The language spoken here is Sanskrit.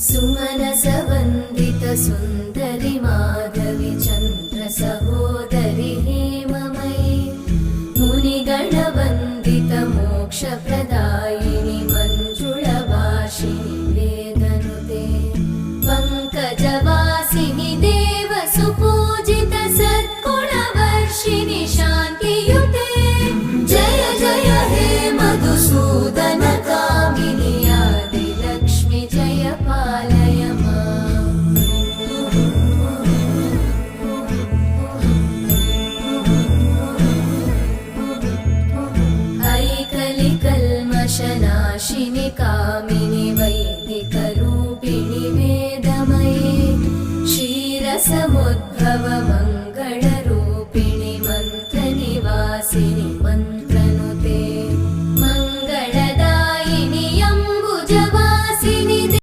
सुमनसवन्दित सुन्दरि माधवि चन्द्र सहोदरि हेममयि मुनिगणवन्दित मोक्षप्रदायिनि मञ्जुळभाषिणि वेदनुते पङ्कजवासिनि देवसुपूजित सद्गुणवर्षिणि शान्तियुते जय जय हे मधुसूदन कामिनि आदिलक्ष्मि जय पालय माम् ऐकलिकल्मषनाशिनि कामिनि वैदिकरूपिणि वेदमये क्षीरसमुद्भव